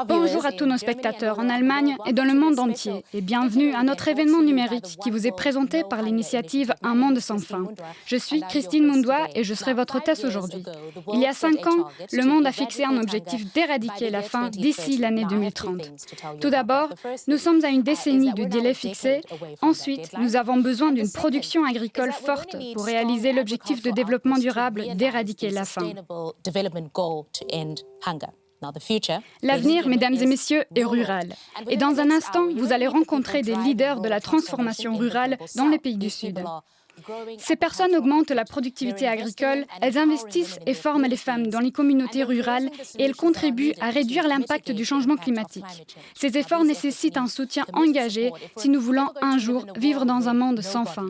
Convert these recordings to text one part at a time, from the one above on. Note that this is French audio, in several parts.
Bonjour à tous nos spectateurs en Allemagne et dans le monde entier et bienvenue à notre événement numérique qui vous est présenté par l'initiative Un monde sans fin. Je suis Christine Mundois et je serai votre hôtesse aujourd'hui. Il y a 5 ans, le monde a fixé un objectif d'éradiquer la faim d'ici l'année 2030. Tout d'abord, nous sommes à une décennie du délai fixé. Ensuite, nous avons besoin d'une production agricole forte pour réaliser l'objectif de développement durable d'éradiquer la faim. L'avenir, mesdames et messieurs, est rural. Et dans un instant, vous allez rencontrer des leaders de la transformation rurale dans les pays du Sud. Ces personnes augmentent la productivité agricole, elles investissent et forment les femmes dans les communautés rurales et elles contribuent à réduire l'impact du changement climatique. Ces efforts nécessitent un soutien engagé si nous voulons un jour vivre dans un monde sans fin.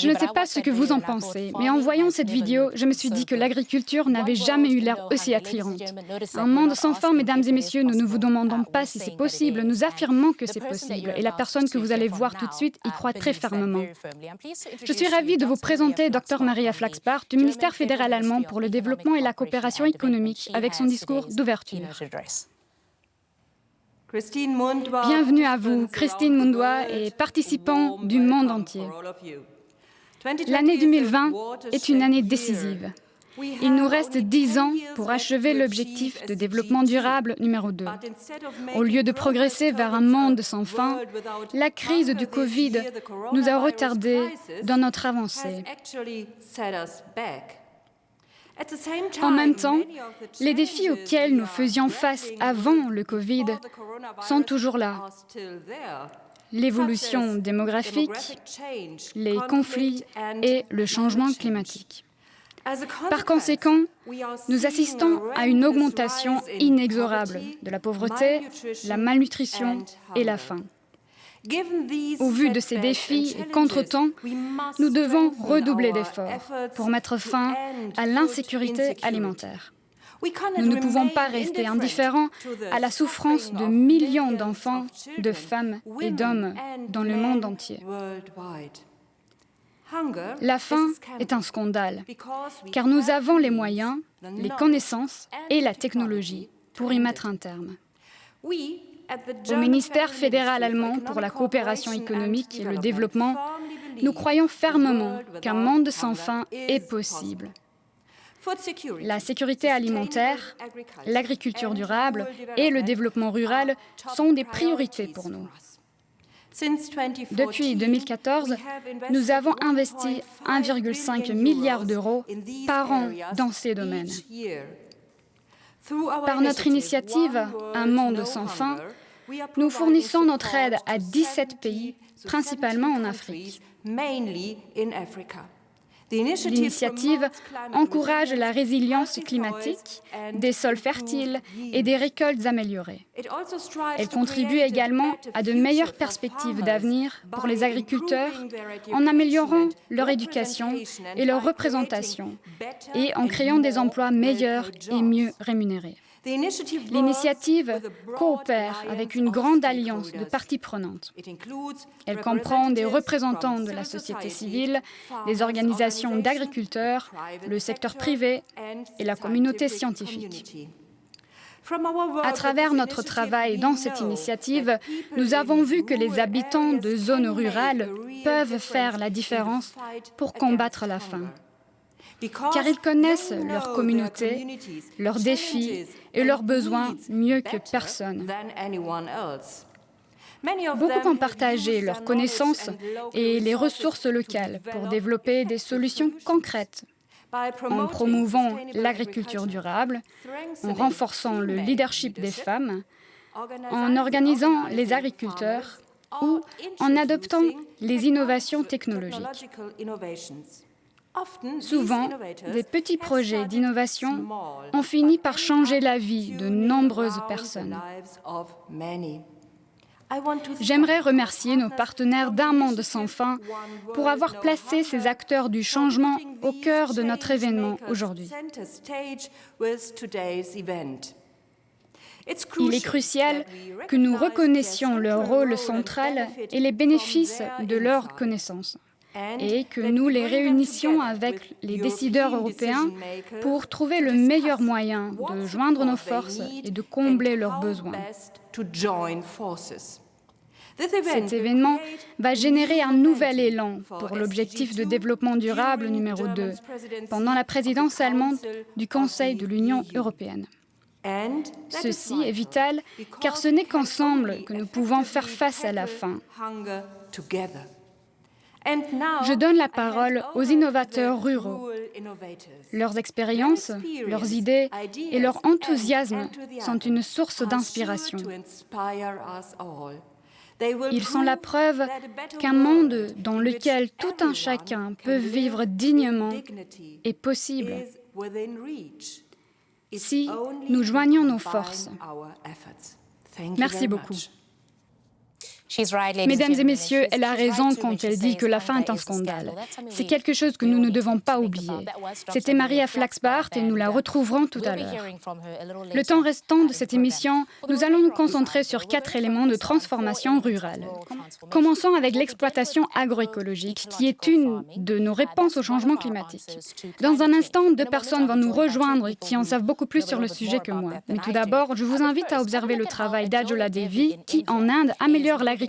Je ne sais pas ce que vous en pensez, mais en voyant cette vidéo, je me suis dit que l'agriculture n'avait jamais eu l'air aussi attirante. Un monde sans fin, mesdames et messieurs, nous ne vous demandons pas si c'est possible, nous affirmons que c'est possible, et la personne que vous allez voir tout de suite y croit très fermement. Je suis ravie de vous présenter Dr Maria Flachsbach du ministère fédéral allemand pour le développement et la coopération économique avec son discours d'ouverture. Bienvenue à vous, Christine Mundois et participants du monde entier. L'année 2020 est une année décisive. Il nous reste 10 ans pour achever l'objectif de développement durable numéro 2. Au lieu de progresser vers un monde sans fin, la crise du Covid nous a retardés dans notre avancée. En même temps, les défis auxquels nous faisions face avant le Covid sont toujours là. L'évolution démographique, les conflits et le changement climatique. Par conséquent, nous assistons à une augmentation inexorable de la pauvreté, la malnutrition et la faim. Au vu de ces défis et contretemps, nous devons redoubler d'efforts pour mettre fin à l'insécurité alimentaire. Nous ne pouvons pas rester indifférents à la souffrance de millions d'enfants, de femmes et d'hommes dans le monde entier. La faim est un scandale, car nous avons les moyens, les connaissances et la technologie pour y mettre un terme. Au ministère fédéral allemand pour la coopération économique et le développement, nous croyons fermement qu'un monde sans faim est possible. La sécurité alimentaire, l'agriculture durable et le développement rural sont des priorités pour nous. Depuis 2014, nous avons investi 1,5 milliard d'euros par an dans ces domaines. Par notre initiative Un monde sans faim, nous fournissons notre aide à 17 pays, principalement en Afrique. L'initiative encourage la résilience climatique, des sols fertiles et des récoltes améliorées. Elle contribue également à de meilleures perspectives d'avenir pour les agriculteurs en améliorant leur éducation et leur représentation et en créant des emplois meilleurs et mieux rémunérés. L'initiative coopère avec une grande alliance de parties prenantes. Elle comprend des représentants de la société civile, des organisations d'agriculteurs, le secteur privé et la communauté scientifique. À travers notre travail dans cette initiative, nous avons vu que les habitants de zones rurales peuvent faire la différence pour combattre la faim. Car ils connaissent leur communauté, leurs défis et leurs besoins mieux que personne. Beaucoup ont partagé leurs connaissances et les ressources locales pour développer des solutions concrètes, en promouvant l'agriculture durable, en renforçant le leadership des femmes, en organisant les agriculteurs ou en adoptant les innovations technologiques. Souvent, des petits projets d'innovation ont fini par changer la vie de nombreuses personnes. J'aimerais remercier nos partenaires d'un monde sans fin pour avoir placé ces acteurs du changement au cœur de notre événement aujourd'hui. Il est crucial que nous reconnaissions leur rôle central et les bénéfices de leurs connaissances, et que nous les réunissions avec les décideurs européens pour trouver le meilleur moyen de joindre nos forces et de combler leurs besoins. Cet événement va générer un nouvel élan pour l'objectif de développement durable numéro 2 pendant la présidence allemande du Conseil de l'Union européenne. Ceci est vital car ce n'est qu'ensemble que nous pouvons faire face à la faim. Je donne la parole aux innovateurs ruraux. Leurs expériences, leurs idées et leur enthousiasme sont une source d'inspiration. Ils sont la preuve qu'un monde dans lequel tout un chacun peut vivre dignement est possible si nous joignons nos forces. Merci beaucoup. Mesdames et messieurs, elle a raison quand elle dit que la faim est un scandale. C'est quelque chose que nous ne devons pas oublier. C'était Maria Flaxbart et nous la retrouverons tout à l'heure. Le temps restant de cette émission, nous allons nous concentrer sur 4 éléments de transformation rurale. Commençons avec l'exploitation agroécologique, qui est une de nos réponses au changement climatique. Dans un instant, 2 personnes vont nous rejoindre qui en savent beaucoup plus sur le sujet que moi. Mais tout d'abord, je vous invite à observer le travail d'Adjola Devi, qui en Inde améliore l'agriculture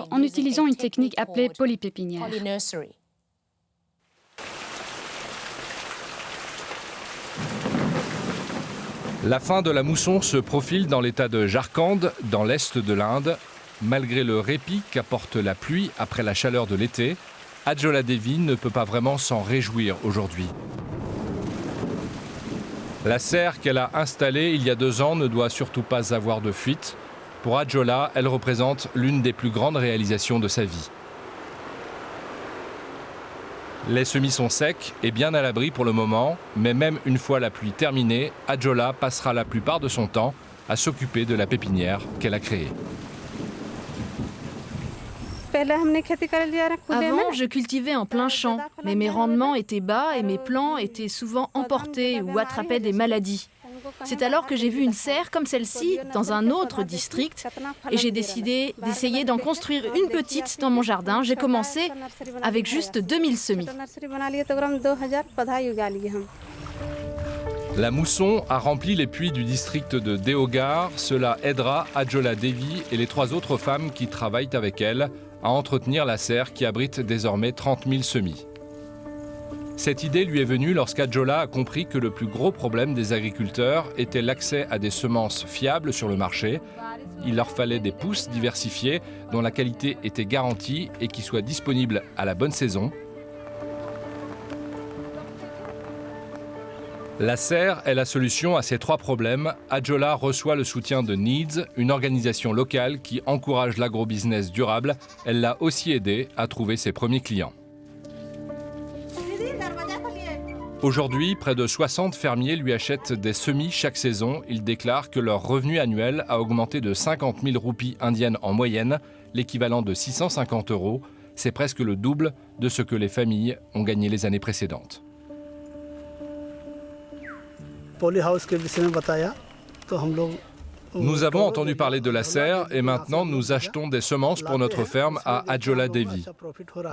en utilisant une technique appelée polypépinière. La fin de la mousson se profile dans l'état de Jharkhand, dans l'est de l'Inde. Malgré le répit qu'apporte la pluie après la chaleur de l'été, Adjola Devi ne peut pas vraiment s'en réjouir aujourd'hui. La serre qu'elle a installée il y a 2 ans ne doit surtout pas avoir de fuite. Pour Adjola, elle représente l'une des plus grandes réalisations de sa vie. Les semis sont secs et bien à l'abri pour le moment, mais même une fois la pluie terminée, Adjola passera la plupart de son temps à s'occuper de la pépinière qu'elle a créée. Avant, je cultivais en plein champ, mais mes rendements étaient bas et mes plants étaient souvent emportés ou attrapaient des maladies. C'est alors que j'ai vu une serre comme celle-ci dans un autre district et j'ai décidé d'essayer d'en construire une petite dans mon jardin. J'ai commencé avec juste 2000 semis. La mousson a rempli les puits du district de Deoghar. Cela aidera Adjola Devi et les 3 autres femmes qui travaillent avec elle à entretenir la serre qui abrite désormais 30 000 semis. Cette idée lui est venue lorsqu'Adjola a compris que le plus gros problème des agriculteurs était l'accès à des semences fiables sur le marché. Il leur fallait des pousses diversifiées dont la qualité était garantie et qui soient disponibles à la bonne saison. La serre est la solution à ces 3 problèmes. Adjola reçoit le soutien de Needs, une organisation locale qui encourage l'agrobusiness durable. Elle l'a aussi aidé à trouver ses premiers clients. Aujourd'hui, près de 60 fermiers lui achètent des semis chaque saison. Ils déclarent que leur revenu annuel a augmenté de 50 000 roupies indiennes en moyenne, l'équivalent de 650 €. C'est presque le double de ce que les familles ont gagné les années précédentes. Nous avons entendu parler de la serre et maintenant nous achetons des semences pour notre ferme à Ajjola Devi.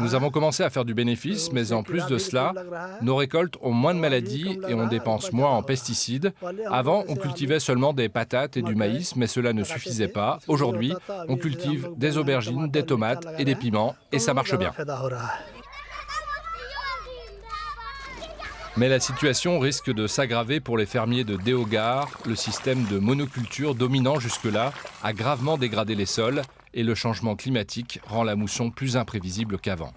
Nous avons commencé à faire du bénéfice, mais en plus de cela, nos récoltes ont moins de maladies et on dépense moins en pesticides. Avant, on cultivait seulement des patates et du maïs, mais cela ne suffisait pas. Aujourd'hui, on cultive des aubergines, des tomates et des piments et ça marche bien. Mais la situation risque de s'aggraver pour les fermiers de Deoghar. Le système de monoculture dominant jusque-là a gravement dégradé les sols et le changement climatique rend la mousson plus imprévisible qu'avant.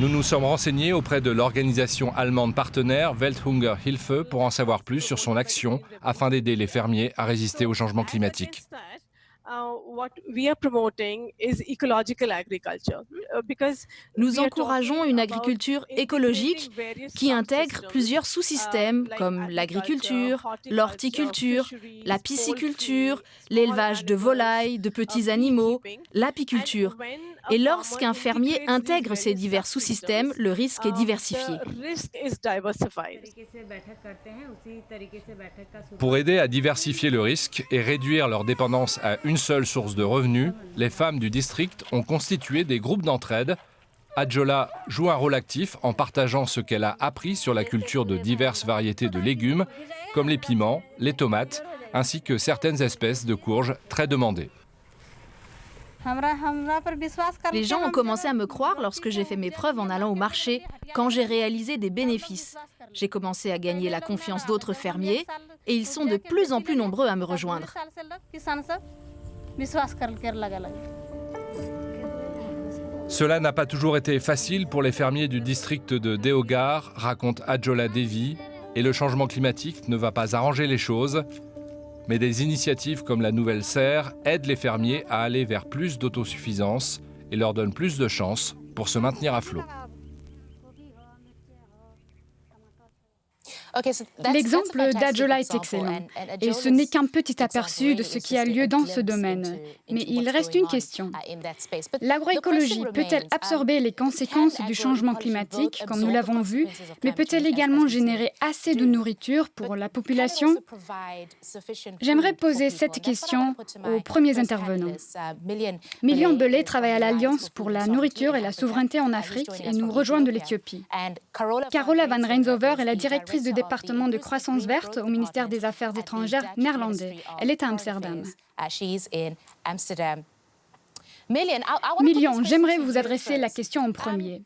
Nous nous sommes renseignés auprès de l'organisation allemande partenaire Welthungerhilfe pour en savoir plus sur son action afin d'aider les fermiers à résister au changement climatique. Nous encourageons une agriculture écologique qui intègre plusieurs sous-systèmes comme l'agriculture, l'horticulture, la pisciculture, l'élevage de volailles, de petits animaux, l'apiculture. Et lorsqu'un fermier intègre ces divers sous-systèmes, le risque est diversifié. Pour aider à diversifier le risque et réduire leur dépendance à une seule source de revenus, les femmes du district ont constitué des groupes d'entraide. Ajjola joue un rôle actif en partageant ce qu'elle a appris sur la culture de diverses variétés de légumes, comme les piments, les tomates, ainsi que certaines espèces de courges très demandées. Les gens ont commencé à me croire lorsque j'ai fait mes preuves en allant au marché, quand j'ai réalisé des bénéfices. J'ai commencé à gagner la confiance d'autres fermiers et ils sont de plus en plus nombreux à me rejoindre. Cela n'a pas toujours été facile pour les fermiers du district de Deoghar, raconte Ajjola Devi, et le changement climatique ne va pas arranger les choses. Mais des initiatives comme la nouvelle serre aident les fermiers à aller vers plus d'autosuffisance et leur donnent plus de chances pour se maintenir à flot. L'exemple d'Ajjola est excellent et ce n'est qu'un petit aperçu de ce qui a lieu dans ce domaine. Mais il reste une question. L'agroécologie peut-elle absorber les conséquences du changement climatique, comme nous l'avons vu, mais peut-elle également générer assez de nourriture pour la population? J'aimerais poser cette question aux premiers intervenants. Million Belay travaille à l'Alliance pour la nourriture et la souveraineté en Afrique et nous rejoint de l'Éthiopie. Carola van Rijnshover est la directrice de département de croissance verte au ministère des Affaires étrangères néerlandais. Elle est à Amsterdam. Million, j'aimerais vous adresser la question en premier.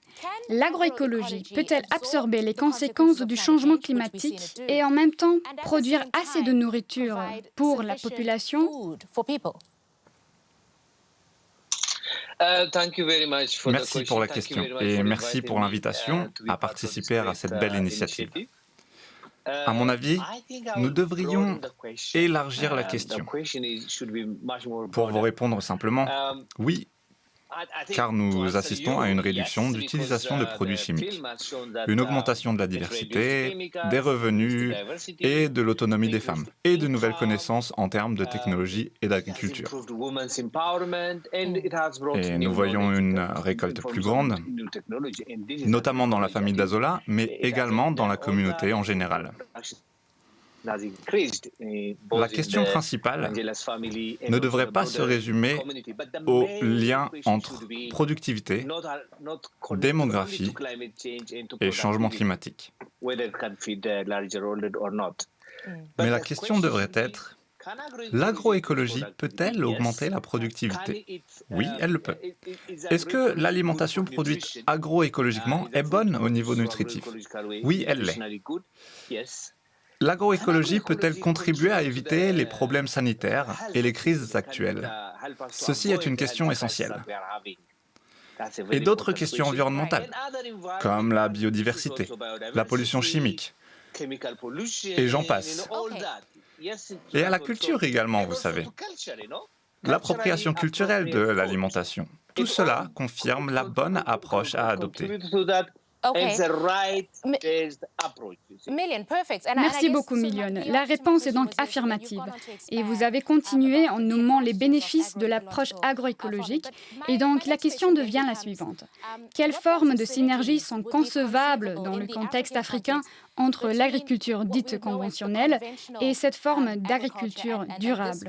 L'agroécologie peut-elle absorber les conséquences du changement climatique et en même temps produire assez de nourriture pour la population? Merci pour la question et merci pour l'invitation à participer à cette belle initiative. À mon avis, nous devrions élargir la question. Pour vous répondre simplement, oui, car nous assistons à une réduction d'utilisation de produits chimiques, une augmentation de la diversité, des revenus et de l'autonomie des femmes, et de nouvelles connaissances en termes de technologie et d'agriculture. Et nous voyons une récolte plus grande, notamment dans la famille d'Ajjola, mais également dans la communauté en général. La question principale ne devrait pas se résumer au lien entre productivité, démographie et changement climatique. Mais la question devrait être: l'agroécologie peut-elle augmenter la productivité? Oui, elle le peut. Est-ce que l'alimentation produite agroécologiquement est bonne au niveau nutritif? Oui, elle l'est. L'agroécologie peut-elle contribuer à éviter les problèmes sanitaires et les crises actuelles? Ceci est une question essentielle. Et d'autres questions environnementales, comme la biodiversité, la pollution chimique, et j'en passe. Et à la culture également, vous savez. L'appropriation culturelle de l'alimentation. Tout cela confirme la bonne approche à adopter. Merci beaucoup, Million. La réponse est donc affirmative. Et vous avez continué en nommant les bénéfices de l'approche agroécologique. Et donc, la question devient la suivante. Quelles formes de synergie sont concevables dans le contexte africain entre l'agriculture dite conventionnelle et cette forme d'agriculture durable?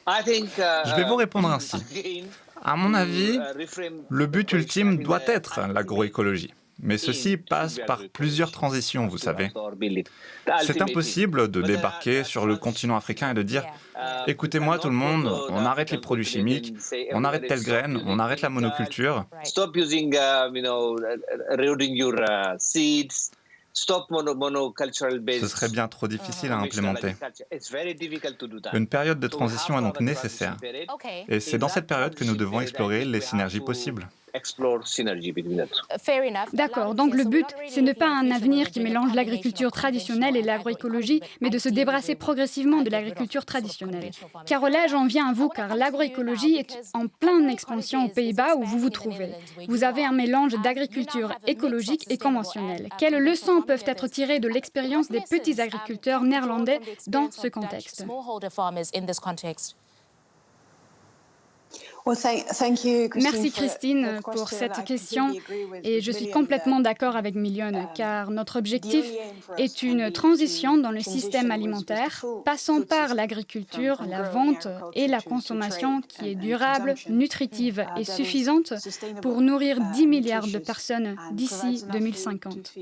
Je vais vous répondre ainsi. À mon avis, le but ultime doit être l'agroécologie. Mais ceci passe par plusieurs transitions, vous savez. C'est impossible de débarquer sur le continent africain et de dire « Écoutez-moi tout le monde, on arrête les produits chimiques, on arrête telle graine, on arrête la monoculture. » Ce serait bien trop difficile à implémenter. Une période de transition est donc nécessaire. Et c'est dans cette période que nous devons explorer les synergies possibles. D'accord, donc le but, c'est ne pas un avenir qui mélange l'agriculture traditionnelle et l'agroécologie, mais de se débarrasser progressivement de l'agriculture traditionnelle. Carola, j'en viens à vous, car l'agroécologie est en pleine expansion aux Pays-Bas où vous vous trouvez. Vous avez un mélange d'agriculture écologique et conventionnelle. Quelles leçons peuvent être tirées de l'expérience des petits agriculteurs néerlandais dans ce contexte? Merci Christine pour cette question et je suis complètement d'accord avec Million car notre objectif est une transition dans le système alimentaire passant par l'agriculture, la vente et la consommation qui est durable, nutritive et suffisante pour nourrir 10 milliards de personnes d'ici 2050.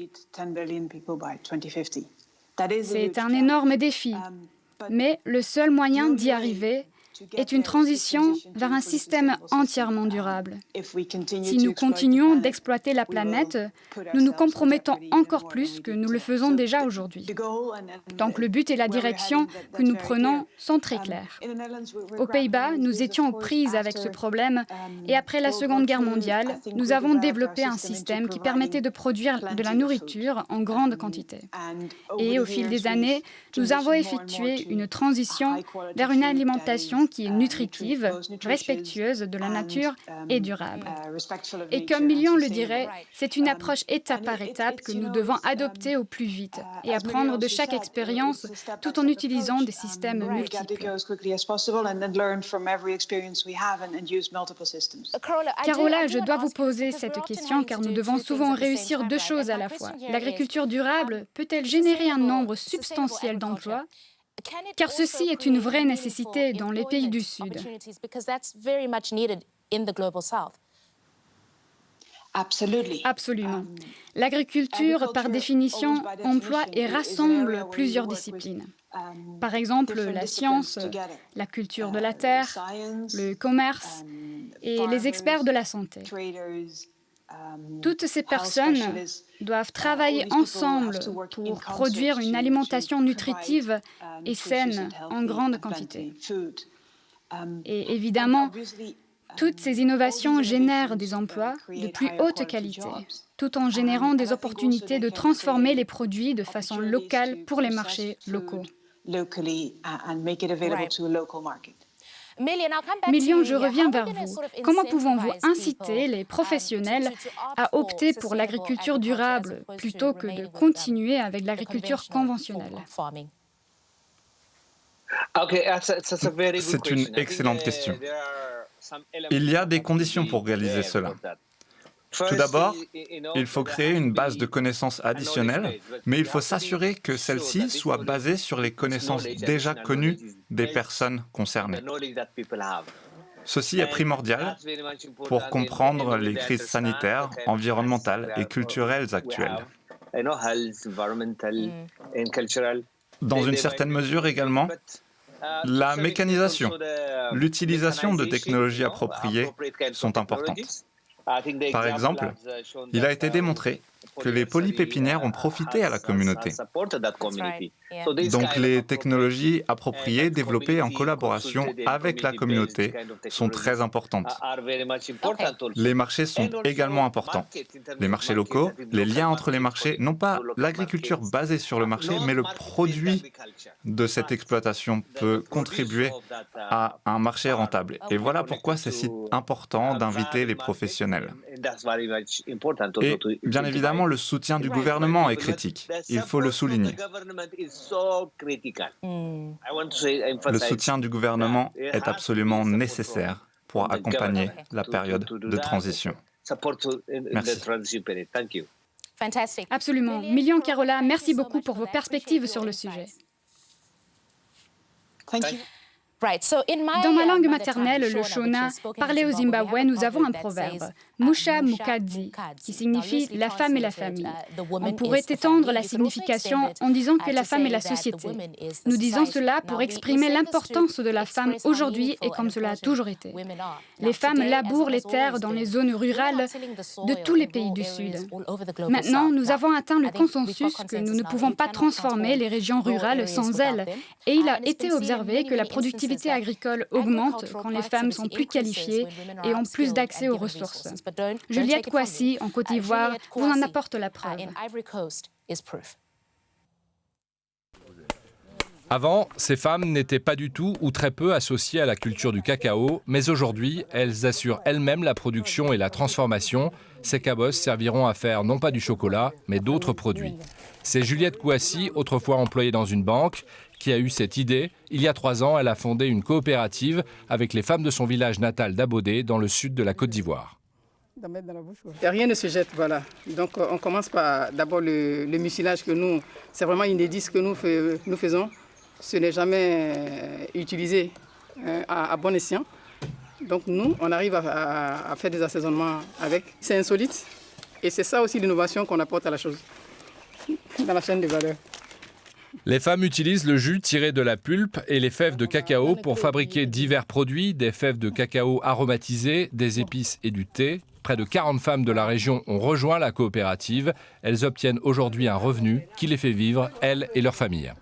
C'est un énorme défi, mais le seul moyen d'y arriver est une transition vers un système entièrement durable. Si nous continuons d'exploiter la planète, nous nous compromettons encore plus que nous le faisons déjà aujourd'hui. Donc le but et la direction que nous prenons sont très clairs. Aux Pays-Bas, nous étions aux prises avec ce problème et après la Seconde Guerre mondiale, nous avons développé un système qui permettait de produire de la nourriture en grande quantité. Et au fil des années, nous avons effectué une transition vers une alimentation qui est nutritive, respectueuse de la nature et durable. Et comme Million le dirait, c'est une approche étape par étape que nous devons adopter au plus vite et apprendre de chaque expérience tout en utilisant des systèmes multiples. Carola, je dois vous poser cette question car nous devons souvent réussir deux choses à la fois. L'agriculture durable peut-elle générer un nombre substantiel d'emplois ? Car ceci est une vraie nécessité dans les pays du Sud. Absolument. L'agriculture, par définition, emploie et rassemble plusieurs disciplines. Par exemple, la science, la culture de la terre, le commerce et les experts de la santé. Toutes ces personnes doivent travailler ensemble pour produire une alimentation nutritive et saine en grande quantité. Et évidemment, toutes ces innovations génèrent des emplois de plus haute qualité, tout en générant des opportunités de transformer les produits de façon locale pour les marchés locaux. Million, je reviens vers vous. Comment pouvons-vous inciter les professionnels à opter pour l'agriculture durable plutôt que de continuer avec l'agriculture conventionnelle? C'est une excellente question. Il y a des conditions pour réaliser cela. Tout d'abord, il faut créer une base de connaissances additionnelles, mais il faut s'assurer que celle-ci soit basée sur les connaissances déjà connues des personnes concernées. Ceci est primordial pour comprendre les crises sanitaires, environnementales et culturelles actuelles. Dans une certaine mesure également, la mécanisation, l'utilisation de technologies appropriées sont importantes. Par exemple, il a été démontré que les polypépinières ont profité à la communauté. Donc les technologies appropriées développées en collaboration avec la communauté sont très importantes. Les marchés sont également importants. Les marchés locaux, les liens entre les marchés, non pas l'agriculture basée sur le marché, mais le produit de cette exploitation peut contribuer à un marché rentable. Et voilà pourquoi c'est si important d'inviter les professionnels. Et bien évidemment, le soutien du gouvernement est critique. Il faut le souligner. Le soutien du gouvernement est absolument nécessaire pour accompagner la période de transition. Merci. Absolument. Milian Carola, merci beaucoup pour vos perspectives sur le sujet. Dans ma langue maternelle, le Shona, parlé au Zimbabwe, nous avons un proverbe, Musha Mukadzi, qui signifie la femme et la famille. On pourrait étendre la signification en disant que la femme est la société. Nous disons cela pour exprimer l'importance de la femme aujourd'hui et comme cela a toujours été. Les femmes labourent les terres dans les zones rurales de tous les pays du Sud. Maintenant, nous avons atteint le consensus que nous ne pouvons pas transformer les régions rurales sans elles. Et il a été observé que la productivité agricole augmente quand les femmes sont plus qualifiées et ont plus d'accès aux ressources. Juliette Kouassi, en Côte d'Ivoire, vous en apporte la preuve. Avant, ces femmes n'étaient pas du tout ou très peu associées à la culture du cacao, mais aujourd'hui, elles assurent elles-mêmes la production et la transformation. Ces cabosses serviront à faire non pas du chocolat, mais d'autres produits. C'est Juliette Kouassi, autrefois employée dans une banque, qui a eu cette idée. Il y a 3 ans, elle a fondé une coopérative avec les femmes de son village natal d'Abodé, dans le sud de la Côte d'Ivoire. Rien ne se jette, voilà. Donc on commence par d'abord le mucilage que nous, c'est vraiment inédit ce que nous faisons. Ce n'est jamais utilisé à bon escient. Donc nous, on arrive à faire des assaisonnements avec. C'est insolite et c'est ça aussi l'innovation qu'on apporte à la chose, dans la chaîne de valeur. Les femmes utilisent le jus tiré de la pulpe et les fèves de cacao pour fabriquer divers produits, des fèves de cacao aromatisées, des épices et du thé. Près de 40 femmes de la région ont rejoint la coopérative. Elles obtiennent aujourd'hui un revenu qui les fait vivre, elles et leurs familles.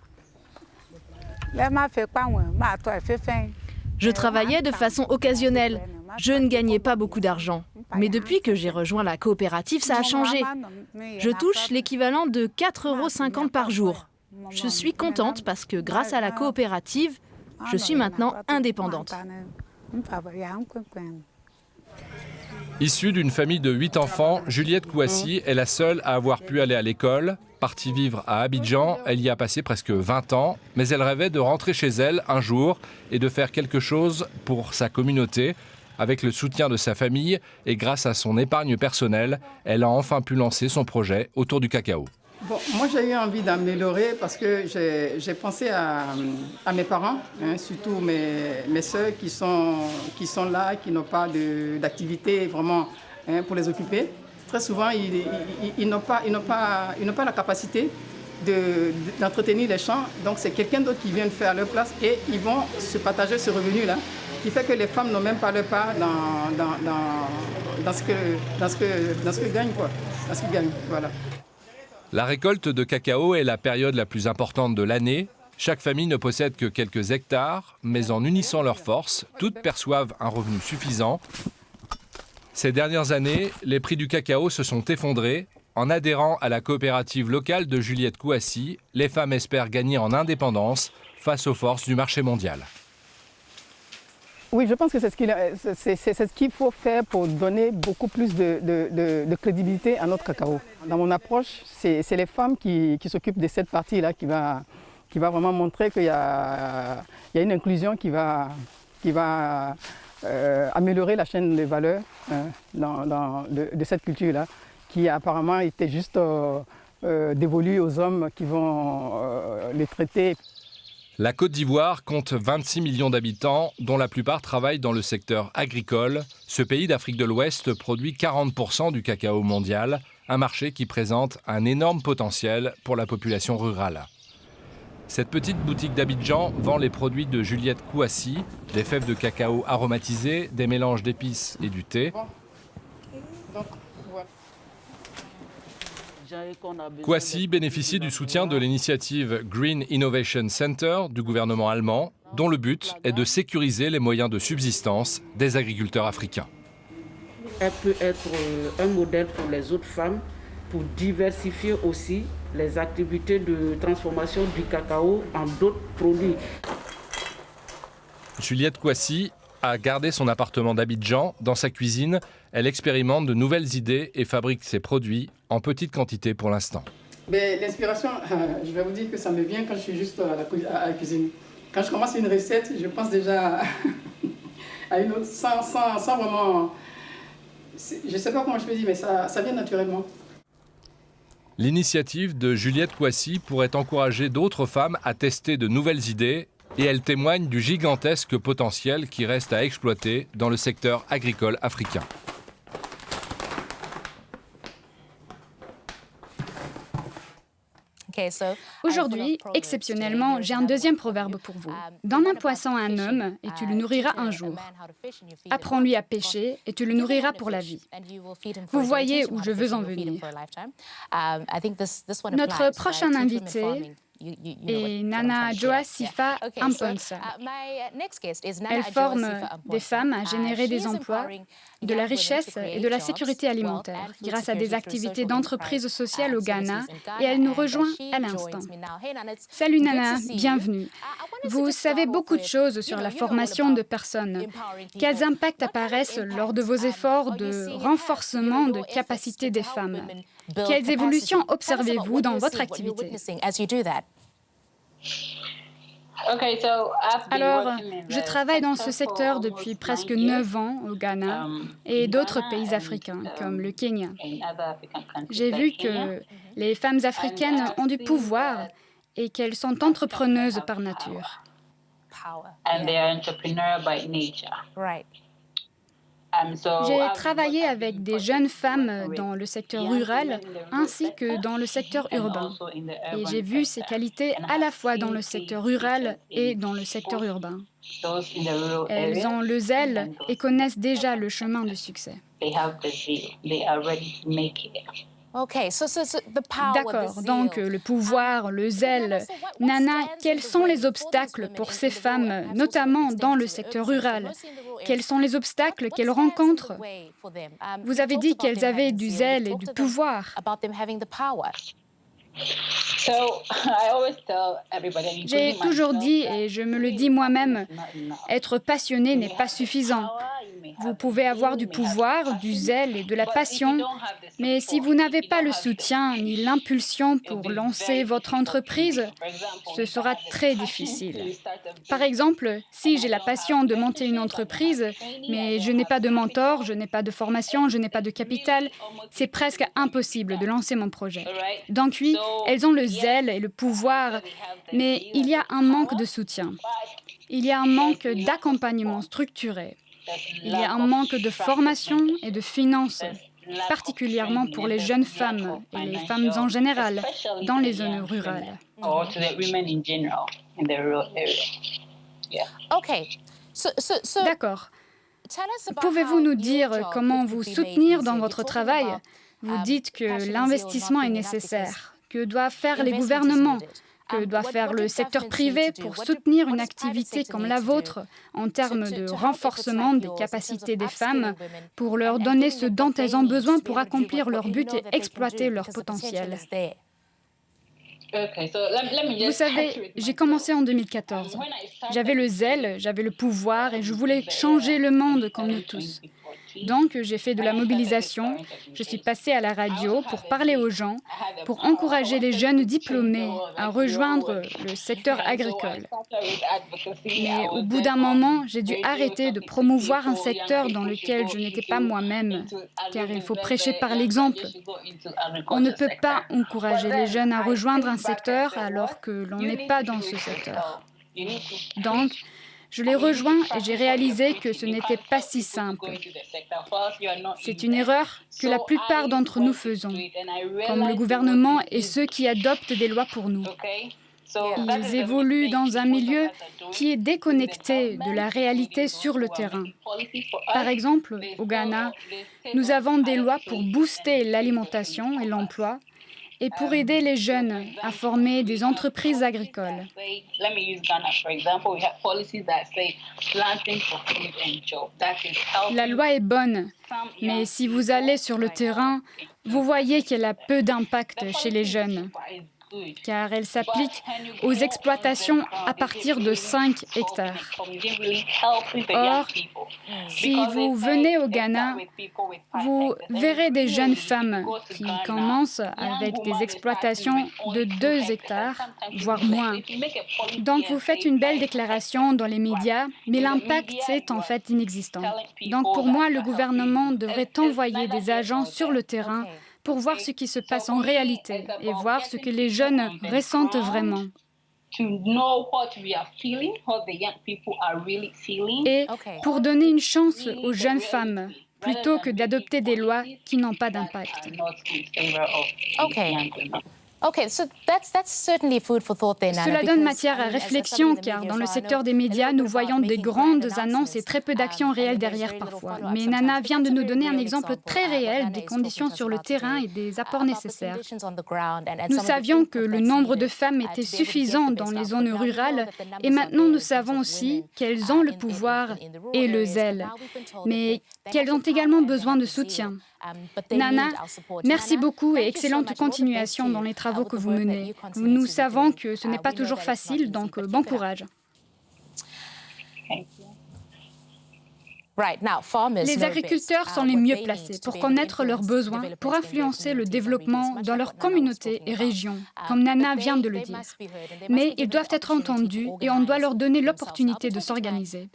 Je travaillais de façon occasionnelle. Je ne gagnais pas beaucoup d'argent. Mais depuis que j'ai rejoint la coopérative, ça a changé. Je touche l'équivalent de 4,50 € par jour. Je suis contente parce que grâce à la coopérative, je suis maintenant indépendante. Issue d'une famille de 8 enfants, Juliette Kouassi est la seule à avoir pu aller à l'école. Partie vivre à Abidjan, elle y a passé presque 20 ans, mais elle rêvait de rentrer chez elle un jour et de faire quelque chose pour sa communauté. Avec le soutien de sa famille et grâce à son épargne personnelle, elle a enfin pu lancer son projet autour du cacao. Bon, moi, j'ai eu envie d'améliorer parce que j'ai pensé à mes parents, surtout mes sœurs qui sont là, qui n'ont pas d'activité vraiment pour les occuper. Très souvent, ils n'ont pas la capacité d'entretenir les champs. Donc, c'est quelqu'un d'autre qui vient le faire à leur place et ils vont se partager ce revenu-là, qui fait que les femmes n'ont même pas leur part dans ce que gagnent, quoi. Dans ce qu'ils gagnent, voilà. La récolte de cacao est la période la plus importante de l'année. Chaque famille ne possède que quelques hectares, mais en unissant leurs forces, toutes perçoivent un revenu suffisant. Ces dernières années, les prix du cacao se sont effondrés. En adhérant à la coopérative locale de Juliette Kouassi, les femmes espèrent gagner en indépendance face aux forces du marché mondial. Oui, je pense que c'est ce qu'il faut faire pour donner beaucoup plus de crédibilité à notre cacao. Dans mon approche, c'est les femmes qui s'occupent de cette partie-là qui va vraiment montrer qu'il y a une inclusion qui va améliorer la chaîne de valeur de cette culture-là, qui apparemment était juste dévolue aux hommes qui vont les traiter. La Côte d'Ivoire compte 26 millions d'habitants, dont la plupart travaillent dans le secteur agricole. Ce pays d'Afrique de l'Ouest produit 40% du cacao mondial, un marché qui présente un énorme potentiel pour la population rurale. Cette petite boutique d'Abidjan vend les produits de Juliette Kouassi, des fèves de cacao aromatisées, des mélanges d'épices et du thé. Kwasi bénéficie du soutien de l'initiative Green Innovation Center du gouvernement allemand, dont le but est de sécuriser les moyens de subsistance des agriculteurs africains. Elle peut être un modèle pour les autres femmes pour diversifier aussi les activités de transformation du cacao en d'autres produits. Juliette Kwasi a gardé son appartement d'Abidjan. Dans sa cuisine, elle expérimente de nouvelles idées et fabrique ses produits en petite quantité pour l'instant. L'inspiration, je vais vous dire que ça me vient quand je suis juste à la cuisine. Quand je commence une recette, je pense déjà à une autre, sans vraiment... Je ne sais pas comment je peux dire, mais ça vient naturellement. L'initiative de Juliette Kwasi pourrait encourager d'autres femmes à tester de nouvelles idées et elle témoigne du gigantesque potentiel qui reste à exploiter dans le secteur agricole africain. Aujourd'hui, exceptionnellement, j'ai un deuxième proverbe pour vous. Donne un poisson à un homme et tu le nourriras un jour. Apprends-lui à pêcher et tu le nourriras pour la vie. Vous voyez où je veux en venir. Notre prochain invité est Nana Joa Sifa Amponsa. Elle forme des femmes à générer des emplois, de la richesse et de la sécurité alimentaire grâce à des activités d'entreprise sociale au Ghana et elle nous rejoint à l'instant. Salut Nana, bienvenue. Vous savez beaucoup de choses sur la formation de personnes. Quels impacts apparaissent lors de vos efforts de renforcement de capacités des femmes? Quelles évolutions observez-vous dans votre activité? Alors, je travaille dans ce secteur depuis presque 9 ans au Ghana et d'autres pays africains, comme le Kenya. J'ai vu que les femmes africaines ont du pouvoir et qu'elles sont entrepreneuses par nature. J'ai travaillé avec des jeunes femmes dans le secteur rural ainsi que dans le secteur urbain. Et j'ai vu ces qualités à la fois dans le secteur rural et dans le secteur urbain. Elles ont le zèle et connaissent déjà le chemin du succès. D'accord, donc le pouvoir, le zèle. Nana, quels sont les obstacles pour ces femmes, notamment dans le secteur rural? Quels sont les obstacles qu'elles rencontrent? Vous avez dit qu'elles avaient du zèle et du pouvoir. J'ai toujours dit, et je me le dis moi-même, être passionné n'est pas suffisant. Vous pouvez avoir du pouvoir, du zèle et de la passion, mais si vous n'avez pas le soutien ni l'impulsion pour lancer votre entreprise, ce sera très difficile. Par exemple, si j'ai la passion de monter une entreprise, mais je n'ai pas de mentor, je n'ai pas de formation, je n'ai pas de capital, c'est presque impossible de lancer mon projet. Donc oui, elles ont le zèle et le pouvoir, mais il y a un manque de soutien. Il y a un manque d'accompagnement structuré. Il y a un manque de formation et de finances, particulièrement pour les jeunes femmes et les femmes en général dans les zones rurales. D'accord. Pouvez-vous nous dire comment vous soutenir dans votre travail? Vous dites que l'investissement est nécessaire. Que doivent faire les gouvernements? Que doit faire le secteur privé pour soutenir une activité comme la vôtre en termes de renforcement des capacités des femmes, pour leur donner ce dont elles ont besoin pour accomplir leur but et exploiter leur potentiel? Vous savez, j'ai commencé en 2014. J'avais le zèle, j'avais le pouvoir et je voulais changer le monde comme nous tous. Donc, j'ai fait de la mobilisation. Je suis passée à la radio pour parler aux gens, pour encourager les jeunes diplômés à rejoindre le secteur agricole. Mais au bout d'un moment, j'ai dû arrêter de promouvoir un secteur dans lequel je n'étais pas moi-même, car il faut prêcher par l'exemple. On ne peut pas encourager les jeunes à rejoindre un secteur alors que l'on n'est pas dans ce secteur. Donc, je l'ai rejoint et j'ai réalisé que ce n'était pas si simple. C'est une erreur que la plupart d'entre nous faisons, comme le gouvernement et ceux qui adoptent des lois pour nous. Ils évoluent dans un milieu qui est déconnecté de la réalité sur le terrain. Par exemple, au Ghana, nous avons des lois pour booster l'alimentation et l'emploi, et pour aider les jeunes à former des entreprises agricoles. La loi est bonne, mais si vous allez sur le terrain, vous voyez qu'elle a peu d'impact chez les jeunes, car elle s'applique aux exploitations à partir de 5 hectares. Or, si vous venez au Ghana, vous verrez des jeunes femmes qui commencent avec des exploitations de 2 hectares, voire moins. Donc vous faites une belle déclaration dans les médias, mais l'impact est en fait inexistant. Donc pour moi, le gouvernement devrait envoyer des agents sur le terrain pour voir ce qui se passe en réalité et voir ce que les jeunes ressentent vraiment. Et pour donner une chance aux jeunes femmes, plutôt que d'adopter des lois qui n'ont pas d'impact. Cela donne matière à réflexion, car dans le secteur des médias, nous voyons des grandes annonces et très peu d'actions réelles derrière parfois. Mais Nana vient de nous donner un exemple très réel des conditions sur le terrain et des apports nécessaires. Nous savions que le nombre de femmes était suffisant dans les zones rurales et maintenant nous savons aussi qu'elles ont le pouvoir et le zèle, mais qu'elles ont également besoin de soutien. Nana, merci beaucoup et excellente continuation dans les travaux que vous menez. Nous savons que ce n'est pas toujours facile, donc bon courage. Les agriculteurs sont les mieux placés pour connaître leurs besoins, pour influencer le développement dans leur communauté et région, comme Nana vient de le dire. Mais ils doivent être entendus et on doit leur donner l'opportunité de s'organiser.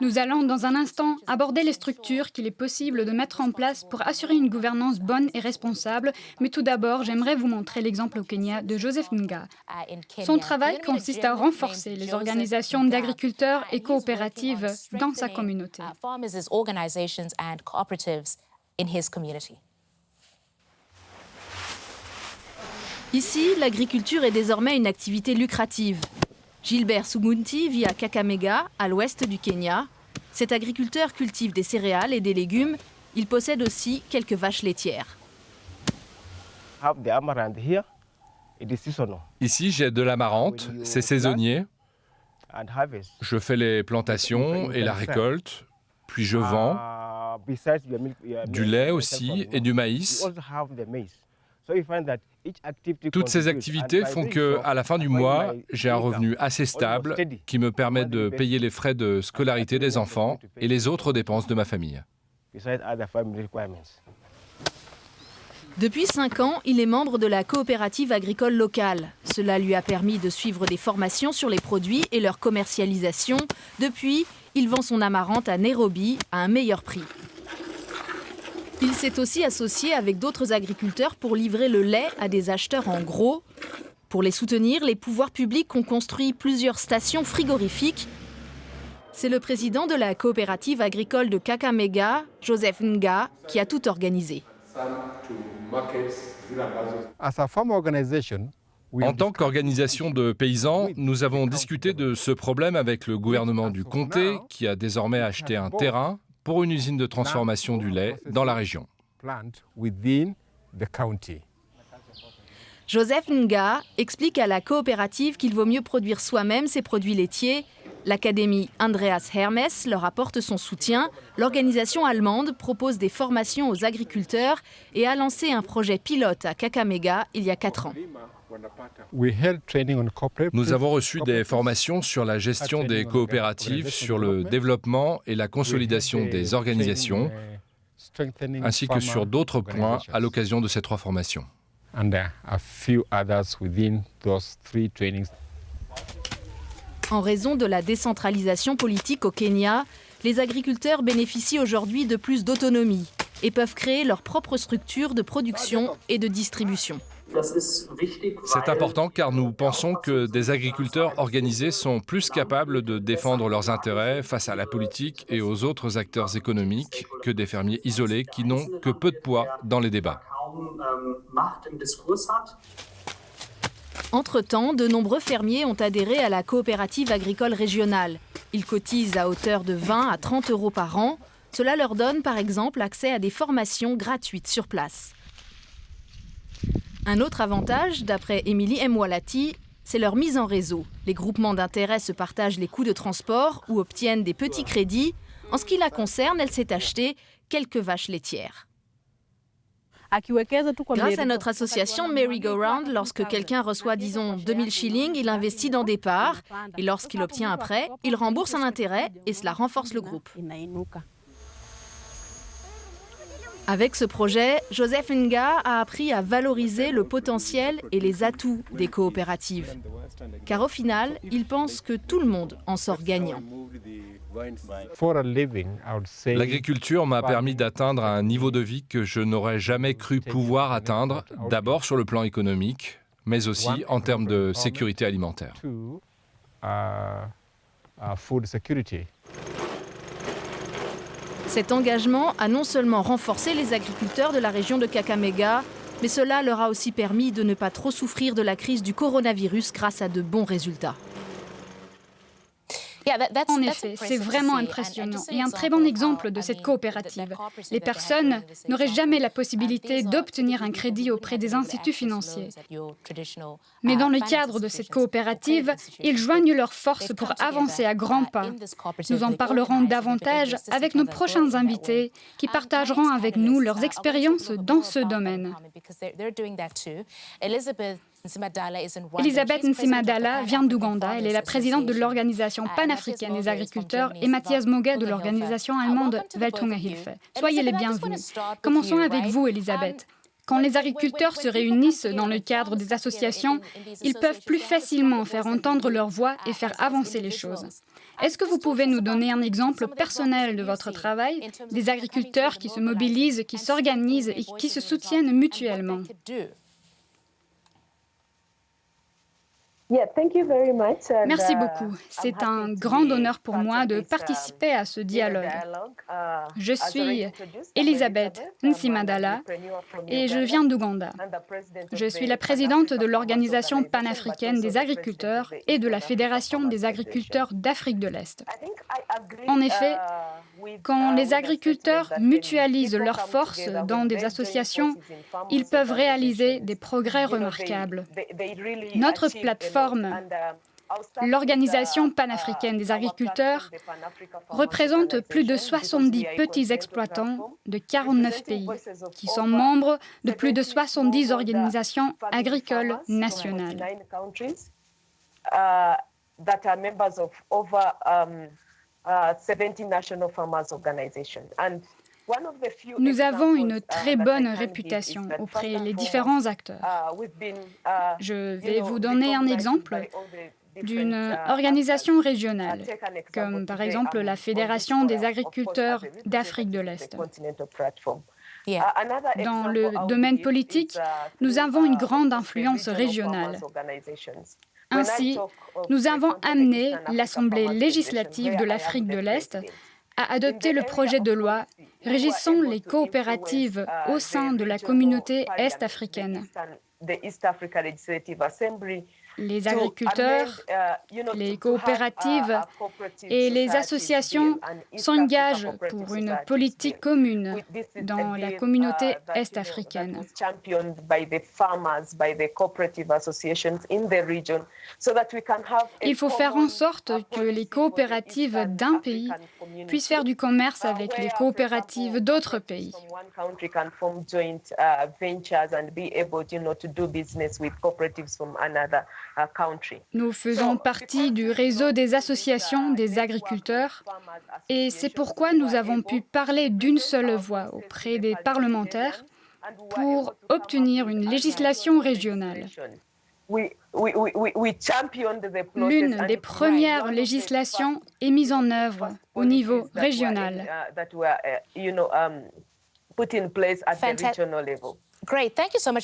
Nous allons dans un instant aborder les structures qu'il est possible de mettre en place pour assurer une gouvernance bonne et responsable, mais tout d'abord, j'aimerais vous montrer l'exemple au Kenya de Joseph Nga. Son travail consiste à renforcer les organisations d'agriculteurs et coopératives dans sa communauté. Ici, l'agriculture est désormais une activité lucrative. Gilbert Sugunti vit à Kakamega, à l'ouest du Kenya. Cet agriculteur cultive des céréales et des légumes. Il possède aussi quelques vaches laitières. Ici, j'ai de l'amarante, c'est saisonnier. Je fais les plantations et la récolte, puis je vends du lait aussi et du maïs. Toutes ces activités font qu'à la fin du mois, j'ai un revenu assez stable qui me permet de payer les frais de scolarité des enfants et les autres dépenses de ma famille. Depuis 5 ans, il est membre de la coopérative agricole locale. Cela lui a permis de suivre des formations sur les produits et leur commercialisation. Depuis, il vend son amarante à Nairobi à un meilleur prix. Il s'est aussi associé avec d'autres agriculteurs pour livrer le lait à des acheteurs en gros. Pour les soutenir, les pouvoirs publics ont construit plusieurs stations frigorifiques. C'est le président de la coopérative agricole de Kakamega, Joseph Nga, qui a tout organisé. En tant qu'organisation de paysans, nous avons discuté de ce problème avec le gouvernement du comté, qui a désormais acheté un terrain pour une usine de transformation du lait dans la région. Joseph Nga explique à la coopérative qu'il vaut mieux produire soi-même ses produits laitiers. L'académie Andreas Hermes leur apporte son soutien. L'organisation allemande propose des formations aux agriculteurs et a lancé un projet pilote à Kakamega il y a 4 ans. Nous avons reçu des formations sur la gestion des coopératives, sur le développement et la consolidation des organisations, ainsi que sur d'autres points à l'occasion de ces 3 formations. En raison de la décentralisation politique au Kenya, les agriculteurs bénéficient aujourd'hui de plus d'autonomie et peuvent créer leur propre structure de production et de distribution. C'est important car nous pensons que des agriculteurs organisés sont plus capables de défendre leurs intérêts face à la politique et aux autres acteurs économiques que des fermiers isolés qui n'ont que peu de poids dans les débats. Entre-temps, de nombreux fermiers ont adhéré à la coopérative agricole régionale. Ils cotisent à hauteur de 20 à 30 euros par an. Cela leur donne par exemple accès à des formations gratuites sur place. Un autre avantage, d'après Émilie Mwalati, c'est leur mise en réseau. Les groupements d'intérêt se partagent les coûts de transport ou obtiennent des petits crédits. En ce qui la concerne, elle s'est acheté quelques vaches laitières. Grâce à notre association Merry Go Round, lorsque quelqu'un reçoit, disons, 2000 shillings, il investit dans des parts et lorsqu'il obtient un prêt, il rembourse un intérêt et cela renforce le groupe. Avec ce projet, Joseph Nga a appris à valoriser le potentiel et les atouts des coopératives. Car au final, il pense que tout le monde en sort gagnant. L'agriculture m'a permis d'atteindre un niveau de vie que je n'aurais jamais cru pouvoir atteindre, d'abord sur le plan économique, mais aussi en termes de sécurité alimentaire. Cet engagement a non seulement renforcé les agriculteurs de la région de Kakamega, mais cela leur a aussi permis de ne pas trop souffrir de la crise du coronavirus grâce à de bons résultats. En effet, c'est vraiment impressionnant et un très bon exemple de cette coopérative. Les personnes n'auraient jamais la possibilité d'obtenir un crédit auprès des instituts financiers. Mais dans le cadre de cette coopérative, ils joignent leurs forces pour avancer à grands pas. Nous en parlerons davantage avec nos prochains invités qui partageront avec nous leurs expériences dans ce domaine. Elisabeth Nsimadala vient d'Ouganda. Elle est la présidente de l'Organisation panafricaine des agriculteurs et Matthias Moguet de l'organisation allemande Welthungerhilfe. Soyez les bienvenus. Commençons avec vous, Elisabeth. Quand les agriculteurs se réunissent dans le cadre des associations, ils peuvent plus facilement faire entendre leur voix et faire avancer les choses. Est-ce que vous pouvez nous donner un exemple personnel de votre travail, des agriculteurs qui se mobilisent, qui s'organisent et qui se soutiennent mutuellement ? Merci beaucoup. C'est un grand honneur pour moi de participer à ce dialogue. Je suis Elisabeth Nsimadala et je viens d'Ouganda. Je suis la présidente de l'Organisation panafricaine des agriculteurs et de la Fédération des agriculteurs d'Afrique de l'Est. En effet, quand les agriculteurs mutualisent leurs forces dans des associations, ils peuvent réaliser des progrès remarquables. Notre plateforme, l'Organisation panafricaine des agriculteurs, représente plus de 70 petits exploitants de 49 pays, qui sont membres de plus de 70 organisations agricoles nationales. Nous avons une très bonne réputation auprès des différents acteurs. Je vais vous donner un exemple d'une organisation régionale, comme par exemple la Fédération des agriculteurs d'Afrique de l'Est. Dans le domaine politique, nous avons une grande influence régionale. Ainsi, nous avons amené l'Assemblée législative de l'Afrique de l'Est à adopter le projet de loi régissant les coopératives au sein de la communauté est-africaine. Les agriculteurs, les coopératives et les associations s'engagent pour une politique commune dans la communauté est-africaine. Il faut faire en sorte que les coopératives d'un pays puissent faire du commerce avec les coopératives d'autres pays. Nous faisons partie du réseau des associations des agriculteurs et c'est pourquoi nous avons pu parler d'une seule voix auprès des parlementaires pour obtenir une législation régionale. L'une des premières législations est mise en œuvre au niveau régional.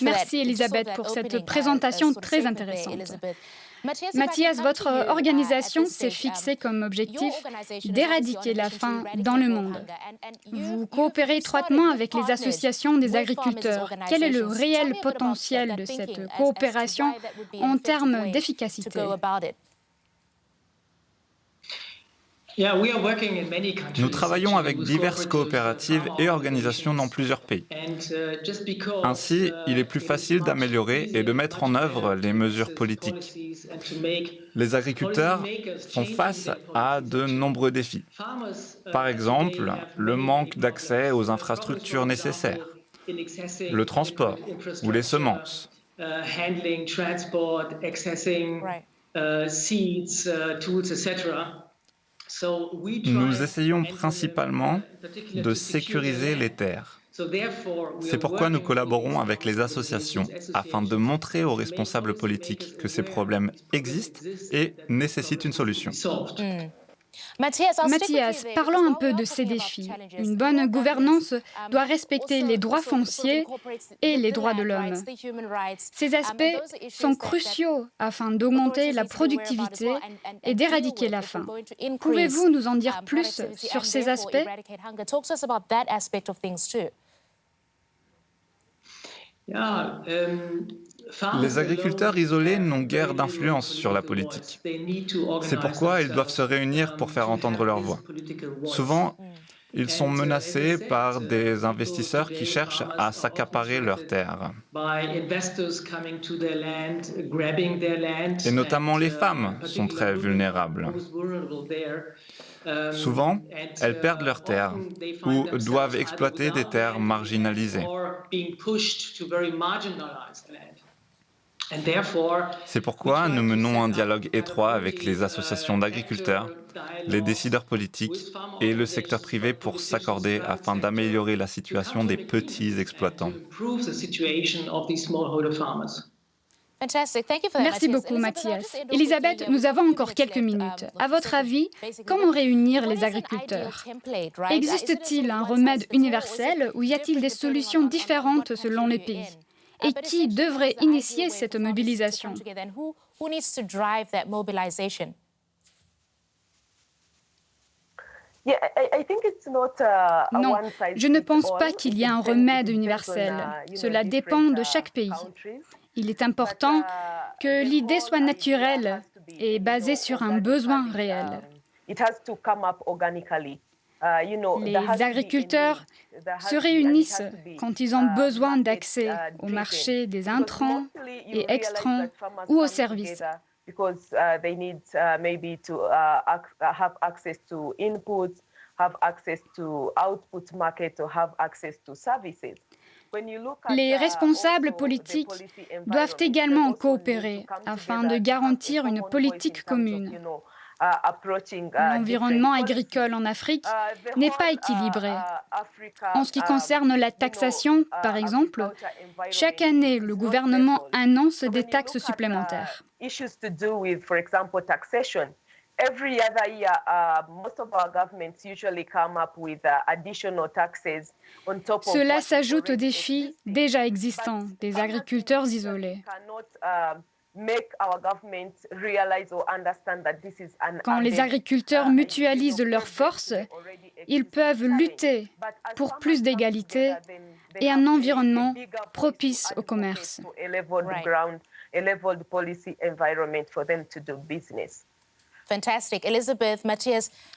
Merci Elisabeth pour cette présentation très intéressante. Matthias, votre organisation s'est fixée comme objectif d'éradiquer la faim dans le monde. Vous coopérez étroitement avec les associations des agriculteurs. Quel est le réel potentiel de cette coopération en termes d'efficacité ? Nous travaillons avec diverses coopératives et organisations dans plusieurs pays. Ainsi, il est plus facile d'améliorer et de mettre en œuvre les mesures politiques. Les agriculteurs font face à de nombreux défis. Par exemple, le manque d'accès aux infrastructures nécessaires, le transport ou les semences. Nous essayons principalement de sécuriser les terres. C'est pourquoi nous collaborons avec les associations afin de montrer aux responsables politiques que ces problèmes existent et nécessitent une solution. Mathias, parlons un peu de ces défis. Une bonne gouvernance doit respecter les droits fonciers et les droits de l'homme. Ces aspects sont cruciaux afin d'augmenter la productivité et d'éradiquer la faim. Pouvez-vous nous en dire plus sur ces aspects ? Les agriculteurs isolés n'ont guère d'influence sur la politique. C'est pourquoi ils doivent se réunir pour faire entendre leur voix. Souvent, ils sont menacés par des investisseurs qui cherchent à s'accaparer leurs terres. Et notamment les femmes sont très vulnérables. Souvent, elles perdent leurs terres ou doivent exploiter des terres marginalisées. C'est pourquoi nous menons un dialogue étroit avec les associations d'agriculteurs, les décideurs politiques et le secteur privé pour s'accorder afin d'améliorer la situation des petits exploitants. Merci beaucoup, Mathias. Elisabeth, nous avons encore quelques minutes. À votre avis, comment réunir les agriculteurs ? Existe-t-il un remède universel ou y a-t-il des solutions différentes selon les pays ? Et qui devrait initier cette mobilisation ? Non, je ne pense pas qu'il y ait un remède universel. Cela dépend de chaque pays. Il est important que l'idée soit naturelle et basée sur un besoin réel. Les agriculteurs se réunissent quand ils ont besoin d'accès au marché des intrants et extrants ou aux services. Les responsables politiques doivent également coopérer afin de garantir une politique commune. L'environnement agricole en Afrique n'est pas équilibré. En ce qui concerne la taxation, par exemple, chaque année, le gouvernement annonce des taxes supplémentaires. Cela s'ajoute aux défis déjà existants des agriculteurs isolés. Quand les agriculteurs mutualisent leurs forces, ils peuvent lutter pour plus d'égalité et un environnement propice au commerce.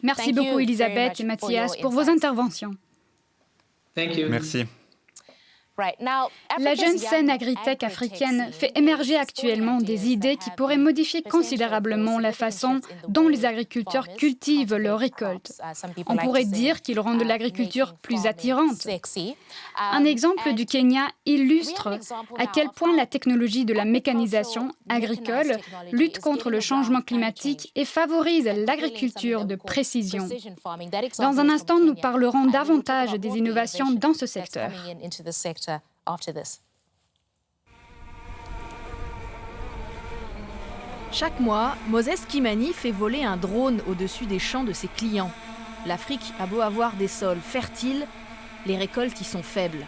Merci beaucoup, Elisabeth et Mathias, pour vos interventions. Merci. La jeune scène agritech africaine fait émerger actuellement des idées qui pourraient modifier considérablement la façon dont les agriculteurs cultivent leurs récoltes. On pourrait dire qu'ils rendent l'agriculture plus attirante. Un exemple du Kenya illustre à quel point la technologie de la mécanisation agricole lutte contre le changement climatique et favorise l'agriculture de précision. Dans un instant, nous parlerons davantage des innovations dans ce secteur. Chaque mois, Moses Kimani fait voler un drone au-dessus des champs de ses clients. L'Afrique a beau avoir des sols fertiles, les récoltes y sont faibles.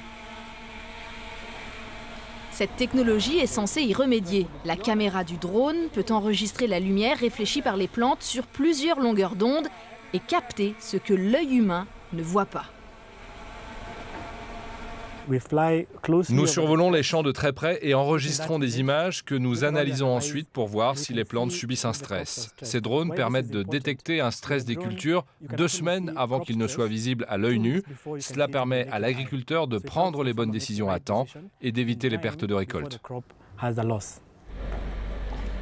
Cette technologie est censée y remédier. La caméra du drone peut enregistrer la lumière réfléchie par les plantes sur plusieurs longueurs d'onde et capter ce que l'œil humain ne voit pas. Nous survolons les champs de très près et enregistrons des images que nous analysons ensuite pour voir si les plantes subissent un stress. Ces drones permettent de détecter un stress des cultures 2 semaines avant qu'il ne soit visible à l'œil nu. Cela permet à l'agriculteur de prendre les bonnes décisions à temps et d'éviter les pertes de récolte.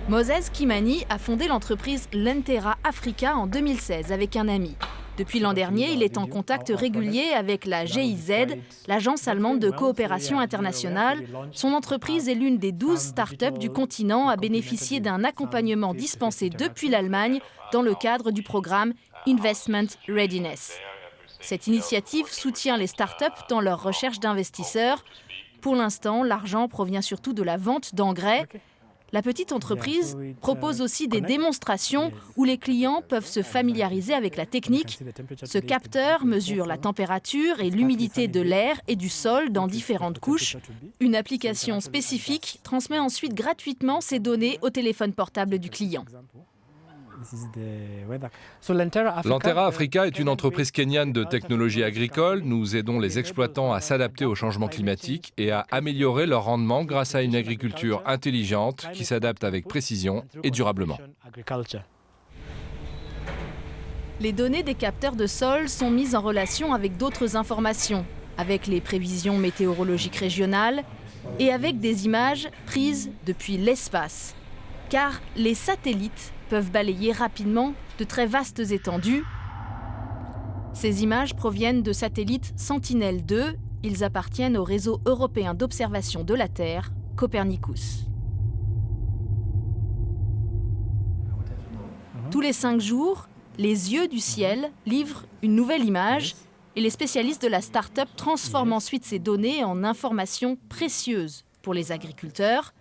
Moses Kimani a fondé l'entreprise Lentera Africa en 2016 avec un ami. Depuis l'an dernier, il est en contact régulier avec la GIZ, l'agence allemande de coopération internationale. Son entreprise est l'une des 12 startups du continent à bénéficier d'un accompagnement dispensé depuis l'Allemagne dans le cadre du programme Investment Readiness. Cette initiative soutient les startups dans leur recherche d'investisseurs. Pour l'instant, l'argent provient surtout de la vente d'engrais. La petite entreprise propose aussi des démonstrations où les clients peuvent se familiariser avec la technique. Ce capteur mesure la température et l'humidité de l'air et du sol dans différentes couches. Une application spécifique transmet ensuite gratuitement ces données au téléphone portable du client. Lentera Africa est une entreprise kenyane de technologie agricole. Nous aidons les exploitants à s'adapter au changement climatique et à améliorer leur rendement grâce à une agriculture intelligente qui s'adapte avec précision et durablement. Les données des capteurs de sol sont mises en relation avec d'autres informations, avec les prévisions météorologiques régionales et avec des images prises depuis l'espace. Car les satellites peuvent balayer rapidement de très vastes étendues. Ces images proviennent de satellites Sentinel-2. Ils appartiennent au réseau européen d'observation de la Terre, Copernicus. Tous les 5 jours, les yeux du ciel livrent une nouvelle image et les spécialistes de la start-up transforment ensuite ces données en informations précieuses pour les agriculteurs.